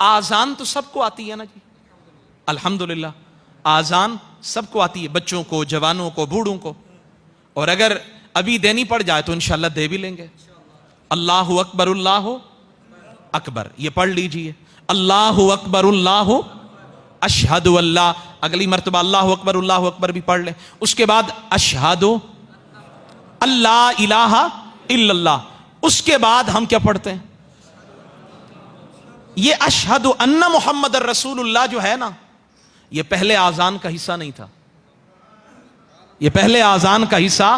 आजान तो सबको आती है ना जी, अल्हम्दुलिल्लाह, आजान सबको आती है, बच्चों को, जवानों को, बूढ़ों को। और अगर अभी देनी पड़ जाए तो इंशाल्लाह दे भी लेंगे। अल्लाहु अकबर, अल्लाहु अकबर, ये पढ़ लीजिए, अल्लाहु अकबर, अल्लाहु अशहदु अल्लाह। अगली मर्तबा अल्लाहु अकबर भी पढ़ ले। उसके बाद अशहदु अल्लाह इलाहा इल्लल्लाह। उसके बाद हम क्या पढ़ते हैं? ये अशहदु अन्ना मुहम्मद रसूलुल्लाह जो है ना, ये पहले आजान का हिस्सा नहीं था। ये पहले आजान का हिस्सा,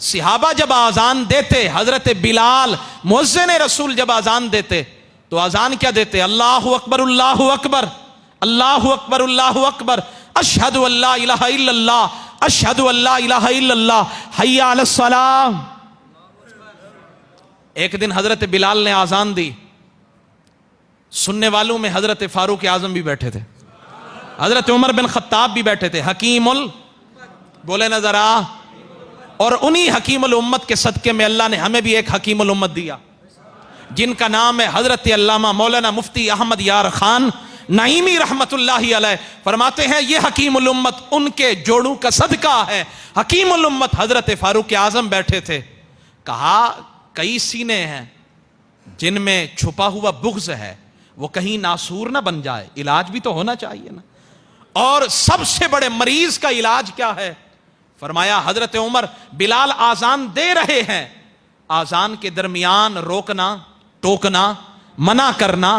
सिहाबा जब आजान देते, हजरत बिलाल मुअज्जिन रसूल जब आजान देते तो आजान क्या देते? अल्लाहु अकबर, अल्लाहु अकबर, अल्लाहु अकबर, अल्लाहु अकबर, अशहदु अल्ला इलाहा इल्लल्लाह, अशहदु अल्ला इलाहा इल्लल्लाह, हय्या अलस सलाम। एक दिन हजरत बिलाल ने आजान दी, सुनने वालों में हजरत फारूक आजम भी बैठे थे, हजरत उमर बिन खत्ताब भी बैठे थे, हकीमुल, बोले ना जरा। और उन्हीं हकीमुल उम्मत के सदके में अल्लाह ने हमें भी एक हकीमुल उम्मत दिया, जिनका नाम है हजरत अल्लामा मौलाना मुफ्ती अहमद यार खान नईमी रहमतुल्लाहि अलैह। फरमाते हैं ये हकीमुल उम्मत उनके जोड़ों का सदका है। हकीमुल उम्मत हजरत फारूक आजम बैठे थे। कहा कई सीने हैं जिनमें छुपा हुआ बुग़्ज़ है, वो कहीं नासूर ना बन जाए, इलाज भी तो होना चाहिए ना। और सबसे बड़े मरीज का इलाज क्या है? फरमाया हजरत उमर, बिलाल आजान दे रहे हैं, आजान के दरमियान रोकना, टोकना, मना करना,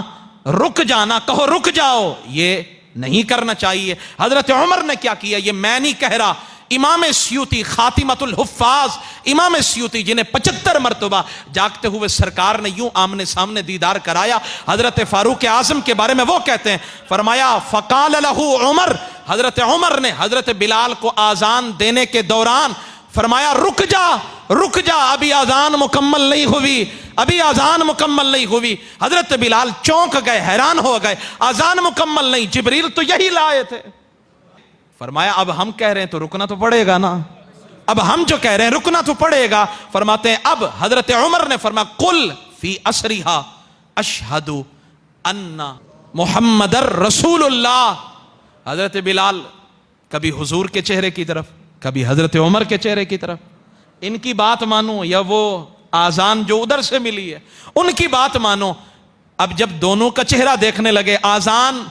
रुक जाना, कहो रुक जाओ, ये नहीं करना चाहिए। हजरत उमर ने क्या किया? ये मैं नहीं कह रहा, इमाम स्यूती खातिमतुल हुफ्फाज, इमाम स्यूती जिन्हें 75 मरतबा जागते हुए सरकार ने यूं आमने सामने दीदार कराया, हजरत फारूक आजम के बारे में वो कहते हैं, फरमाया फ़क़ाल लहू उमर, हजरत उमर ने हजरत बिलाल को आजान देने के दौरान फरमाया रुक जा, रुक जा, अभी आजान मुकम्मल नहीं हुई, अभी आजान मुकम्मल नहीं हुई। हजरत बिलाल चौंक गए, हैरान हो गए, आजान मुकम्मल नहीं, जिब्रील तो यही लाए थे। फरमाया अब हम कह रहे हैं तो रुकना तो पड़ेगा ना, अब हम जो कह रहे हैं रुकना तो पड़ेगा। फरमाते हैं अब हजरत उमर ने फरमाया कुल फी असरिहा अशहदु अन्ना मुहम्मदर रसूलुल्लाह। हजरत बिलाल कभी हुजूर के चेहरे की तरफ, कभी हजरत उमर के चेहरे की तरफ, इनकी बात मानो या वो आजान जो उधर से मिली है उनकी बात मानो। अब जब दोनों का चेहरा देखने लगे, आजान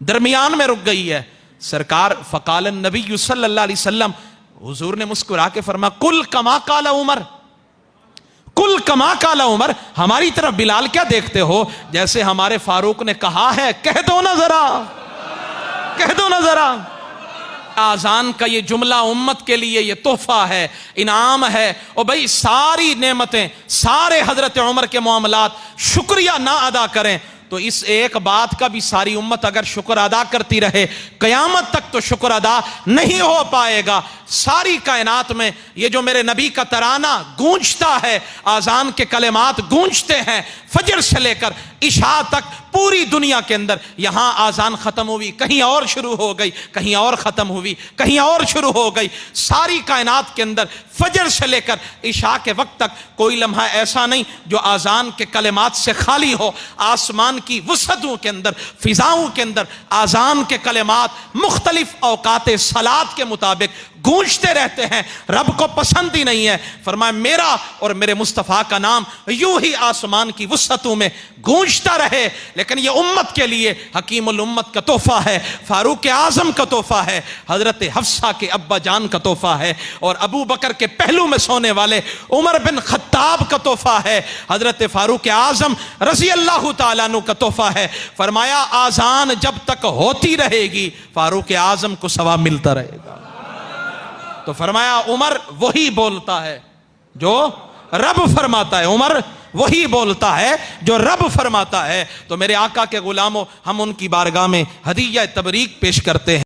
दरमियान में रुक गई है, सरकार फ़क़ाल नबी सल्लल्लाहु अलैहि वसल्लम, हुजूर ने मुस्कुरा के फरमाया कुल कमा काला उमर, कुल कमा काला उमर, हमारी तरफ बिलाल क्या देखते हो? जैसे हमारे फारूक ने कहा है, कह दो ना जरा, कह दो ना जरा। आजान का ये जुमला उम्मत के लिए ये तोहफा है, इनाम है। और भाई सारी नेमतें, सारे हजरत उमर के मामलात शुक्रिया ना अदा करें तो इस एक बात का भी सारी उम्मत अगर शुक्र अदा करती रहे, कयामत तक तो शुक्र अदा नहीं हो पाएगा। सारी कायनात में ये जो मेरे नबी का तराना गूंजता है, आजान के कलेमात गूंजते हैं, फजर से लेकर इशा तक पूरी दुनिया के अंदर, यहां आजान खत्म हुई, कहीं और शुरू हो गई, कहीं और खत्म हुई, कहीं और शुरू हो गई। सारी कायनात के अंदर फजर से लेकर इशा के वक्त तक कोई लम्हा ऐसा नहीं जो आजान के कलेमात से खाली हो। आसमान की वसअतों के अंदर, फिजाओं के अंदर आजान के कलेमात मुख्तलिफ औकात सलात के मुताबिक गूंजते रहते हैं। रब को पसंद ही नहीं है, फरमाया मेरा और मेरे मुस्तफ़ा का नाम यूं ही आसमान की वसअतों में गूंजता रहे। लेकिन ये उम्मत के लिए हकीमुल उम्मत का तोहफा है, फारूक आजम का तोहफा है, हजरत हफ्सा के अब्बा जान का तोहफा है, और अबू बकर के पहलू में सोने वाले उमर बिन खत्ताब का तोहफा है, हजरत फारूक आजम रज़ी अल्लाह तआला अन्हु का तोहफा है। फरमाया आजान जब तक होती रहेगी फारूक आजम को सवाब मिलता रहेगा। तो फरमाया उमर वही बोलता है जो रब फरमाता है, उमर वही बोलता है जो रब फरमाता है। तो मेरे आका के गुलामों, हम उनकी बारगाह में हदीया तबरीक पेश करते हैं।